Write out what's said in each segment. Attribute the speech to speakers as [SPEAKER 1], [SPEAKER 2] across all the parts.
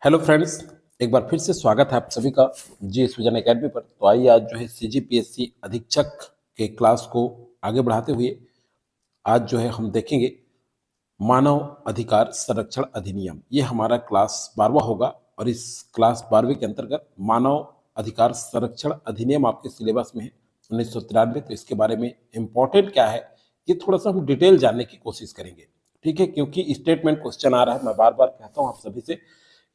[SPEAKER 1] Hello friends, एक बार फिर से स्वागत है आप सभी का जी सृजन एकेडमी पर। तो आइए आज जो है सीजीपीएससी अधीक्षक के क्लास को आगे बढ़ाते हुए आज जो है हम देखेंगे मानव अधिकार संरक्षण अधिनियम। ये हमारा क्लास 12वां होगा और इस क्लास 12वीं के अंतर्गत मानव अधिकार संरक्षण अधिनियम आपके सिलेबस में है 1993। तो इसके बारे में इम्पोर्टेंट क्या है ये थोड़ा सा हम डिटेल जानने की कोशिश करेंगे, ठीक है। क्योंकि स्टेटमेंट क्वेश्चन आ रहा है, मैं बार बार कहता हूँ आप सभी से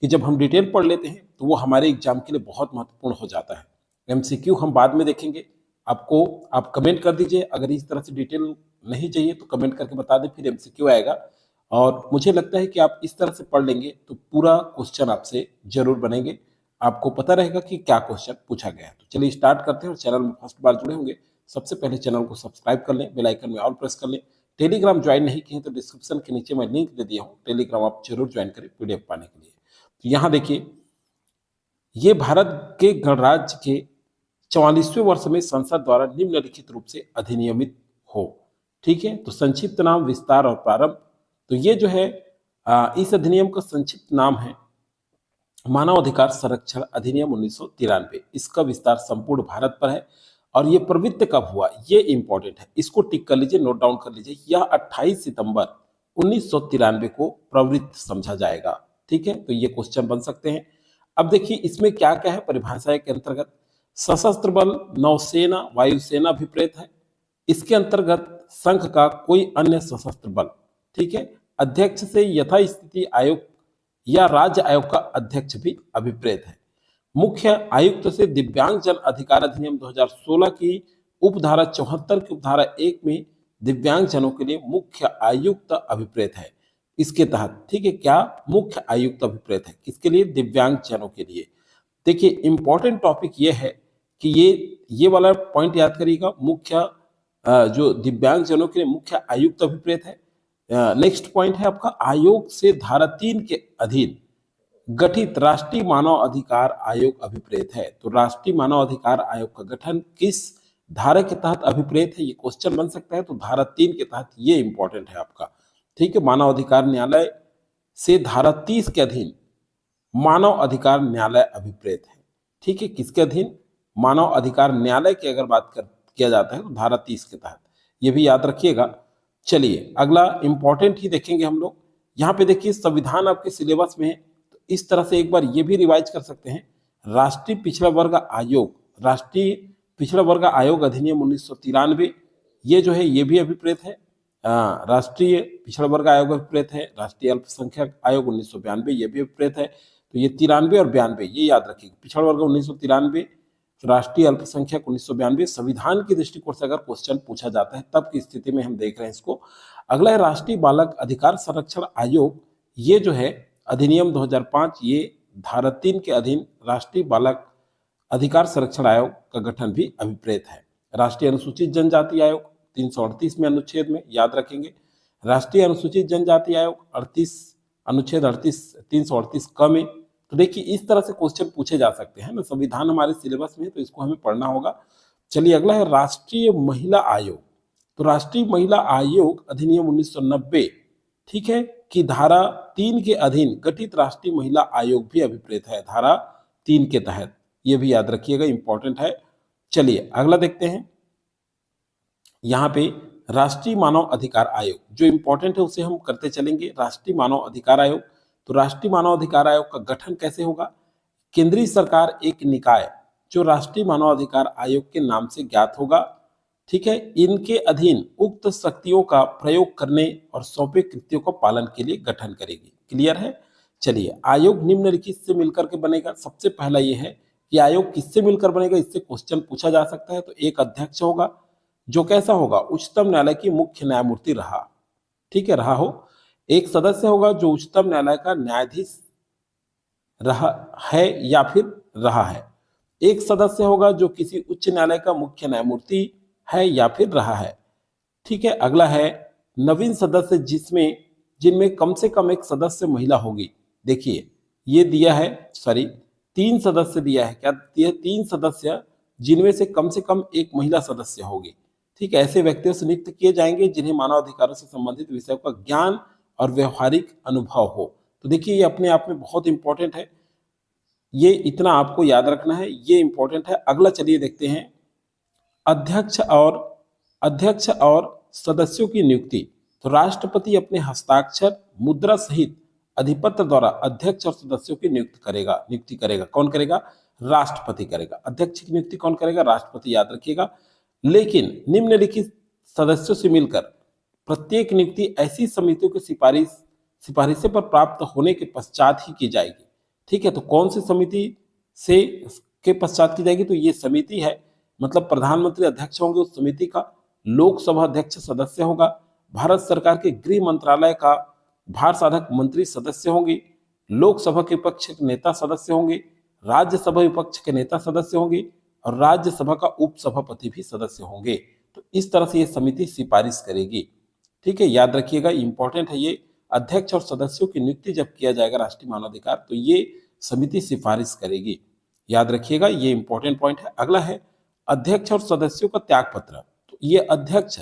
[SPEAKER 1] कि जब हम डिटेल पढ़ लेते हैं तो वो हमारे एग्जाम के लिए बहुत महत्वपूर्ण हो जाता है। एमसीक्यू हम बाद में देखेंगे। आपको आप कमेंट कर दीजिए, अगर इस तरह से डिटेल नहीं चाहिए तो कमेंट करके बता दें, फिर एमसीक्यू आएगा। और मुझे लगता है कि आप इस तरह से पढ़ लेंगे तो पूरा क्वेश्चन आपसे जरूर बनेंगे, आपको पता रहेगा कि क्या क्वेश्चन पूछा गया है। तो चलिए स्टार्ट करते हैं। और चैनल में फर्स्ट बार जुड़े होंगे, सबसे पहले चैनल को सब्सक्राइब कर लें, बेल आइकन में ऑल प्रेस कर लें। टेलीग्राम ज्वाइन नहीं किए तो डिस्क्रिप्शन के नीचे मैं लिंक दे दिया हूँ, टेलीग्राम आप जरूर ज्वाइन करें पीडीएफ पाने के लिए। तो यहाँ देखिए, ये भारत के गणराज्य के 44वें वर्ष में संसद द्वारा निम्नलिखित रूप से अधिनियमित हो, ठीक है। तो संक्षिप्त नाम, विस्तार और प्रारंभ। तो ये जो है इस अधिनियम का संक्षिप्त नाम है मानव अधिकार संरक्षण अधिनियम 1993। इसका विस्तार संपूर्ण भारत पर है। और ये प्रवृत्त कब हुआ ये इंपॉर्टेंट है, इसको टिक कर लीजिए, नोट डाउन कर लीजिए। यह 28 सितंबर 1993 को प्रवृत्त समझा जाएगा, ठीक है। तो ये क्वेश्चन बन सकते हैं। अब देखिए इसमें क्या क्या है परिभाषा के अंतर्गत। सशस्त्र बल, नौसेना, वायुसेना अभिप्रेत है। इसके अंतर्गत संघ का कोई अन्य सशस्त्र बल, ठीक है। अध्यक्ष से यथास्थिति आयोग या राज्य आयोग का अध्यक्ष भी अभिप्रेत है। मुख्य आयुक्त से दिव्यांग जन अधिकार अधिनियम 2016 की उपधारा 74 की उपधारा 1 में दिव्यांग जनों के लिए मुख्य आयुक्त अभिप्रेत है। इसके तहत, ठीक है, क्या मुख्य आयुक्त अभिप्रेत है किसके लिए? दिव्यांग जनों के लिए। देखिए इंपॉर्टेंट टॉपिक ये है कि ये वाला पॉइंट याद करिएगा, मुख्य जो दिव्यांग जनों के लिए मुख्य आयुक्त अभिप्रेत है। नेक्स्ट पॉइंट है आपका, आयोग से धारा 3 के अधीन गठित राष्ट्रीय मानव अधिकार आयोग अभिप्रेत है। तो राष्ट्रीय मानव अधिकार आयोग का गठन किस धारा के तहत अभिप्रेत है, ये क्वेश्चन बन सकता है। तो धारा 3 के तहत, ये इंपॉर्टेंट है आपका, ठीक है। मानव अधिकार न्यायालय से धारा 30 के अधीन मानव अधिकार न्यायालय अभिप्रेत है, ठीक है। किसके अधीन? मानव अधिकार न्यायालय की अगर बात किया जाता है तो धारा 30 के तहत, ये भी याद रखिएगा। चलिए अगला इंपॉर्टेंट ही देखेंगे हम लोग। यहाँ पे देखिए संविधान आपके सिलेबस में है, तो इस तरह से एक बार ये भी रिवाइज कर सकते हैं। राष्ट्रीय पिछड़ा वर्ग आयोग, राष्ट्रीय पिछड़ा वर्ग आयोग अधिनियम 1993, ये जो है ये भी अभिप्रेत है। राष्ट्रीय पिछड़ा वर्ग आयोग अभिप्रेत है। राष्ट्रीय अल्पसंख्यक आयोग 1992, ये भी अभिप्रेत है। तो ये 93 और 92 ये याद रखिएगा। पिछड़ा वर्ग 1993, राष्ट्रीय अल्पसंख्यक 1992। संविधान की दृष्टिकोण से अगर क्वेश्चन पूछा जाता है तब की स्थिति में हम देख रहे हैं इसको। अगला है राष्ट्रीय बालक अधिकार संरक्षण आयोग, ये जो है अधिनियम 2005, ये धारा 3 के अधीन राष्ट्रीय बालक अधिकार संरक्षण आयोग का गठन भी अभिप्रेत है। राष्ट्रीय अनुसूचित जनजाति आयोग 338 में अनुच्छेद में याद रखेंगे। राष्ट्रीय अनुसूचित जनजाति आयोग 38 अनुच्छेद 38 338 क में। तो देखिए इस तरह से क्वेश्चन पूछे जा सकते हैं ना, संविधान हमारे सिलेबस में है तो इसको हमें पढ़ना होगा। चलिए अगला है राष्ट्रीय महिला आयोग। तो राष्ट्रीय महिला आयोग अधिनियम 1990, ठीक है, कि धारा 3 के अधीन गठित राष्ट्रीय महिला आयोग भी अभिप्रेत है, धारा 3 के तहत। ये भी याद रखिएगा, इंपॉर्टेंट है। चलिए अगला देखते हैं। यहाँ पे राष्ट्रीय मानव अधिकार आयोग जो इंपॉर्टेंट है उसे हम करते चलेंगे। राष्ट्रीय मानव अधिकार आयोग, तो राष्ट्रीय मानव अधिकार आयोग का गठन कैसे होगा? केंद्रीय सरकार एक निकाय जो राष्ट्रीय मानव अधिकार आयोग के नाम से ज्ञात होगा, ठीक है, इनके अधीन उक्त शक्तियों का प्रयोग करने और सौंपे कृत्यों का पालन के लिए गठन करेगी। क्लियर है? चलिए आयोग निम्नलिखित से मिलकर के बनेगा। सबसे पहला ये है कि आयोग किससे मिलकर बनेगा, इससे क्वेश्चन पूछा जा सकता है। तो एक अध्यक्ष होगा जो कैसा होगा, उच्चतम न्यायालय की मुख्य न्यायमूर्ति रहा, ठीक है, रहा हो। एक सदस्य होगा जो उच्चतम न्यायालय का न्यायाधीश रहा है या फिर रहा है। एक सदस्य होगा जो किसी उच्च न्यायालय का मुख्य न्यायमूर्ति है या फिर रहा है, ठीक है। अगला है नवीन सदस्य, जिनमें कम से कम एक सदस्य महिला होगी। देखिए ये दिया है, सॉरी 3 सदस्य दिया है। क्या दिया? 3 सदस्य जिनमें से कम एक महिला सदस्य होगी, ठीक है। ऐसे व्यक्तियों से नियुक्त किए जाएंगे जिन्हें मानवाधिकारों से संबंधित विषयों का ज्ञान और व्यवहारिक अनुभव हो। तो देखिए ये अपने आप में बहुत इंपॉर्टेंट है। ये इतना आपको याद रखना है, ये इंपॉर्टेंट है। अगला चलिए देखते हैं, अध्यक्ष और सदस्यों की नियुक्ति। तो राष्ट्रपति अपने हस्ताक्षर, मुद्रा सहित अधिपत्र द्वारा अध्यक्ष और सदस्यों की नियुक्ति करेगा। कौन करेगा? राष्ट्रपति करेगा। अध्यक्ष की नियुक्ति कौन करेगा? राष्ट्रपति, याद रखिएगा। लेकिन निम्नलिखित सदस्यों से मिलकर प्रत्येक नियुक्ति ऐसी समितियों की सिफारिशों पर प्राप्त होने के पश्चात ही की जाएगी। ठीक है, तो कौन सी समिति से के पश्चात की जाएगी? तो ये समिति है, मतलब प्रधानमंत्री अध्यक्ष होंगे उस समिति का, लोकसभा अध्यक्ष सदस्य होगा, भारत सरकार के गृह मंत्रालय का भार साधक मंत्री सदस्य होंगे, लोकसभा के विपक्ष के नेता सदस्य होंगे, राज्यसभा विपक्ष के नेता सदस्य होंगे और राज्यसभा का उपसभापति भी सदस्य होंगे। तो इस तरह से ये समिति सिफारिश करेगी। ठीक है, याद रखिएगा, इंपॉर्टेंट है ये। अध्यक्ष और सदस्यों की नियुक्ति जब किया जाएगा राष्ट्रीय मानवाधिकार, तो ये समिति सिफारिश करेगी। याद रखिएगा, ये इंपॉर्टेंट पॉइंट है। अगला है अध्यक्ष और सदस्यों का त्याग पत्र। तो ये अध्यक्ष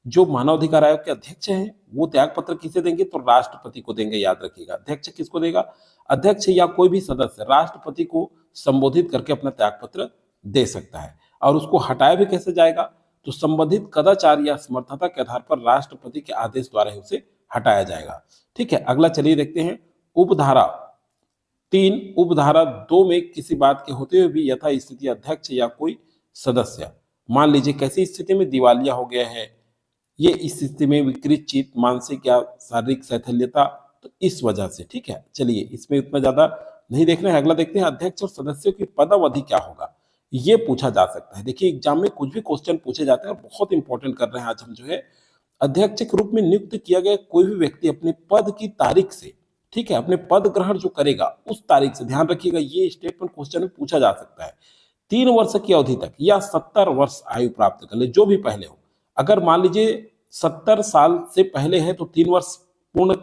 [SPEAKER 1] जो मानवाधिकार आयोग के अध्यक्ष हैं वो त्याग पत्र किसे देंगे? तो राष्ट्रपति को देंगे। याद रखिएगा, अध्यक्ष किसको देगा? अध्यक्ष या कोई भी सदस्य राष्ट्रपति को संबोधित करके अपना त्याग पत्र दे सकता है। और उसको हटाया भी कैसे जाएगा? तो संबंधित कदाचार या समर्थता के आधार पर राष्ट्रपति के आदेश द्वारा ही उसे हटाया जाएगा। ठीक है, अगला चलिए देखते हैं, उपधारा 3 उपधारा 2 में किसी बात के होते हुए भी यथा स्थिति अध्यक्ष या कोई सदस्य, मान लीजिए कैसी स्थिति में दिवालिया हो गया है, ये इस स्थिति में विकृत चित्त, मानसिक या शारीरिक शैथिल्यता, तो इस वजह से। ठीक है, चलिए इसमें इतना ज्यादा नहीं देखना है। अगला देखते हैं, अध्यक्ष और सदस्यों की पदावधि क्या होगा? ये पूछा जा सकता है। देखिए एग्जाम में कुछ भी क्वेश्चन पूछे जाते हैं और बहुत इंपॉर्टेंट कर रहे हैं आज हम जो है। अध्यक्ष के रूप में नियुक्त किया गया कोई भी व्यक्ति अपने पद की तारीख से, ठीक है, अपने पद ग्रहण जो करेगा उस तारीख से, ध्यान रखिएगा ये स्टेटमेंट क्वेश्चन में पूछा जा सकता है, 3 वर्ष की अवधि तक या 70 वर्ष आयु प्राप्त कर ले, जो भी पहले हो। अगर मान लीजिए 70 साल से पहले है तो 3 वर्ष पूर्ण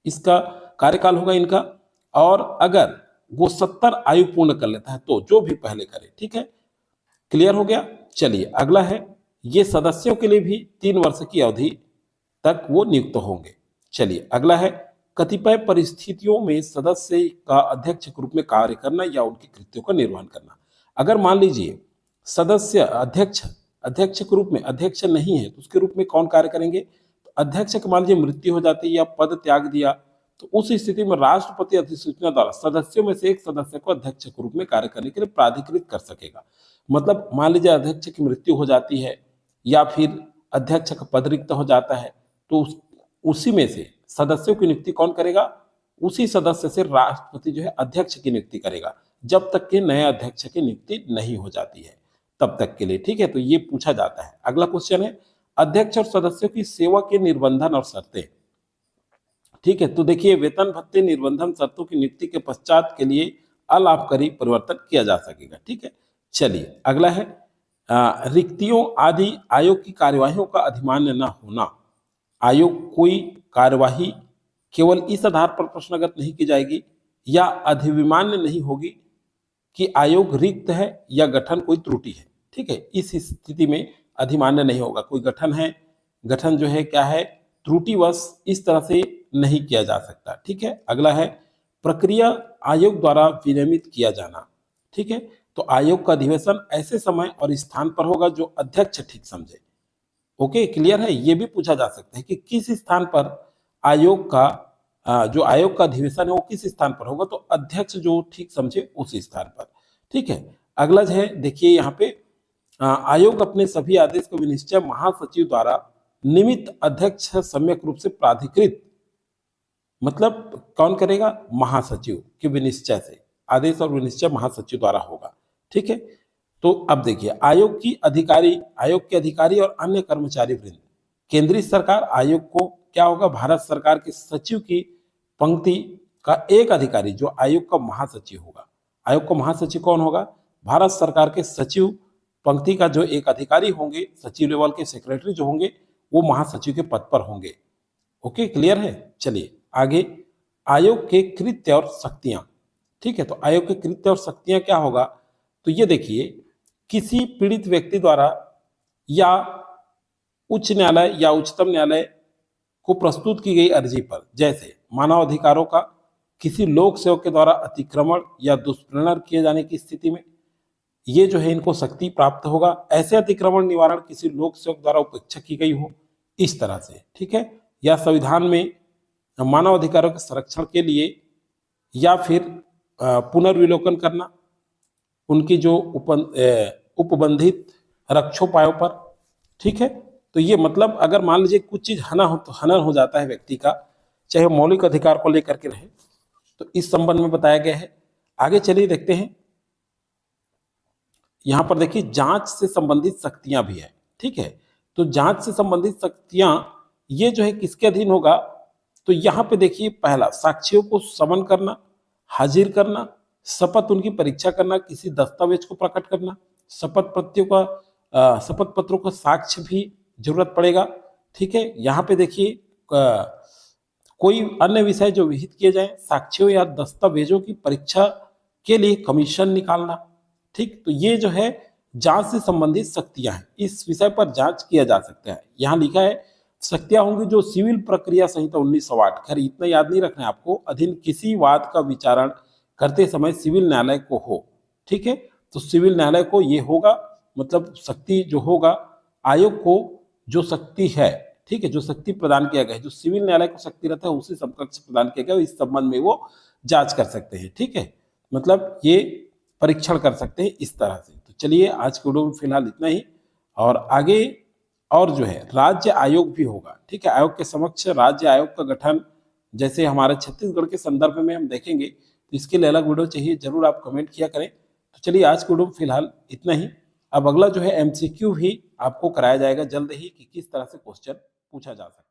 [SPEAKER 1] इसका कार्यकाल होगा इनका, और अगर वो 70 आयु पूर्ण कर लेता है तो जो भी पहले करे। ठीक है, क्लियर हो गया। चलिए अगला है, ये सदस्यों के लिए भी 3 वर्ष की अवधि तक वो नियुक्त होंगे। चलिए अगला है, कतिपय परिस्थितियों में सदस्य का अध्यक्ष के रूप में कार्य करना या उनके कृत्यों का निर्वहन करना। अगर मान लीजिए सदस्य अध्यक्ष के रूप में अध्यक्ष नहीं है तो उसके रूप में कौन कार्य करेंगे? तो अध्यक्ष की मान लीजिए मृत्यु हो जाती है या पद त्याग दिया, तो उस स्थिति में राष्ट्रपति अधिसूचना द्वारा सदस्यों में से एक सदस्य को अध्यक्ष के रूप में कार्य करने के लिए प्राधिकृत कर सकेगा। मतलब मान लीजिए अध्यक्ष की मृत्यु हो जाती है या फिर अध्यक्ष का पद रिक्त हो जाता है, तो उसी में से सदस्यों की नियुक्ति कौन करेगा? उसी सदस्य से राष्ट्रपति जो है अध्यक्ष की नियुक्ति करेगा, जब तक कि नए अध्यक्ष की नियुक्ति नहीं हो जाती है तब तक के लिए। ठीक है, तो ये पूछा जाता है। अगला क्वेश्चन है, अध्यक्ष और सदस्यों की सेवा के निर्बंधन और शर्तें। ठीक है, तो देखिए वेतन भत्ते निर्बंधन शर्तों की नियुक्ति के पश्चात के लिए अलाभकारी परिवर्तन किया जा सकेगा। ठीक है, चलिए अगला है, रिक्तियों आदि आयोग की कार्यवाहियों का अधिमान्य न होना। आयोग कोई कार्यवाही केवल इस आधार पर प्रश्नगत नहीं की जाएगी या अधिविमान्य नहीं होगी कि आयोग रिक्त है या गठन कोई त्रुटि है। ठीक है, इस स्थिति में अधिमान्य नहीं होगा। कोई गठन है, गठन जो है क्या है, त्रुटिवश, इस तरह से नहीं किया जा सकता। ठीक है, अगला है, प्रक्रिया आयोग द्वारा विनियमित किया जाना। ठीक है, तो आयोग का अधिवेशन ऐसे समय और स्थान पर होगा जो अध्यक्ष ठीक समझे। ओके, क्लियर है। ये भी पूछा जा सकता है कि किस स्थान पर आयोग का जो आयोग का अधिवेशन है वो किस स्थान पर होगा, तो अध्यक्ष जो ठीक समझे उस स्थान पर। ठीक है, अगला जो है देखिए यहाँ पे, आयोग अपने सभी आदेश को विनिश्चय महासचिव द्वारा निमित्त अध्यक्ष सम्यक रूप से प्राधिकृत, मतलब कौन करेगा? महासचिव के विनिश्चय से, आदेश और विनिश्चय महासचिव द्वारा होगा। ठीक है, तो अब देखिए आयोग के अधिकारी और अन्य कर्मचारी वृंद, केंद्रीय सरकार आयोग को क्या होगा? भारत सरकार के सचिव की पंक्ति का एक अधिकारी जो आयोग का महासचिव होगा। आयोग का महासचिव कौन होगा? भारत सरकार के सचिव पंक्ति का जो एक अधिकारी होंगे, सचिव लेवल के सेक्रेटरी जो होंगे वो महासचिव के पद पर होंगे। ओके, क्लियर है। चलिए आगे, आयोग के कृत्य और शक्तियां। ठीक है, तो आयोग के कृत्य और शक्तियां क्या होगा? तो ये देखिए, किसी पीड़ित व्यक्ति द्वारा या उच्च न्यायालय या उच्चतम न्यायालय को प्रस्तुत की गई अर्जी पर, जैसे मानव अधिकारों का किसी लोक सेवक के द्वारा अतिक्रमण या दुष्प्रेरण किए जाने की स्थिति में ये जो है इनको शक्ति प्राप्त होगा। ऐसे अतिक्रमण निवारण किसी लोक सेवक द्वारा उपेक्षा की गई हो, इस तरह से, ठीक है। या संविधान में मानव अधिकारों के संरक्षण के लिए या फिर पुनर्विलोकन करना उनकी जो उपबंधित रक्षोपायों पर, ठीक है। तो ये मतलब अगर मान लीजिए कुछ चीज हनन हो जाता है व्यक्ति का, चाहे मौलिक अधिकार को लेकर के रहे, तो इस संबंध में बताया गया है। आगे चलिए देखते हैं, यहां पर देखिए जांच से संबंधित शक्तियां भी है, ठीक है। तो जांच से संबंधित शक्तियां ये जो है किसके अधीन होगा, तो यहां पे देखिए पहला साक्ष्यों को समन करना, हाजिर करना, शपथ उनकी परीक्षा करना, किसी दस्तावेज को प्रकट करना, शपथ पत्रों का साक्ष्य भी जरूरत पड़ेगा, ठीक है। यहाँ पे देखिए कोई अन्य विषय जो विहित किए जाए, साक्ष्यों या दस्तावेजों की परीक्षा के लिए कमीशन निकालना, ठीक। तो ये जो है जांच से संबंधित शक्तियां हैं, इस विषय पर जांच किया जा सकता है। यहाँ लिखा है शक्तियां होंगी जो सिविल प्रक्रिया संहिता 1908, खैर इतना याद नहीं रखना है आपको, अधीन किसी वाद का विचारण करते समय सिविल न्यायालय को हो, ठीक है। तो सिविल न्यायालय को ये होगा, मतलब शक्ति जो होगा, आयोग को जो शक्ति है, ठीक है, जो शक्ति प्रदान किया गया है, जो सिविल न्यायालय को शक्ति रहता है उसी समकक्ष प्रदान किया गया, इस संबंध में वो जांच कर सकते हैं, ठीक है। मतलब ये परीक्षण कर सकते हैं इस तरह से। तो चलिए आज के वीडियो में फिलहाल इतना ही, और आगे और जो है राज्य आयोग भी होगा, ठीक है। आयोग के समक्ष राज्य आयोग का गठन जैसे हमारे छत्तीसगढ़ के संदर्भ में हम देखेंगे, तो इसके लिए अलग वीडियो चाहिए, जरूर आप कमेंट किया करें। तो चलिए आज के वीडियो में फिलहाल इतना ही। अब अगला जो है एमसीक्यू भी आपको कराया जाएगा जल्द ही कि किस तरह से क्वेश्चन पूछा जा सकता है।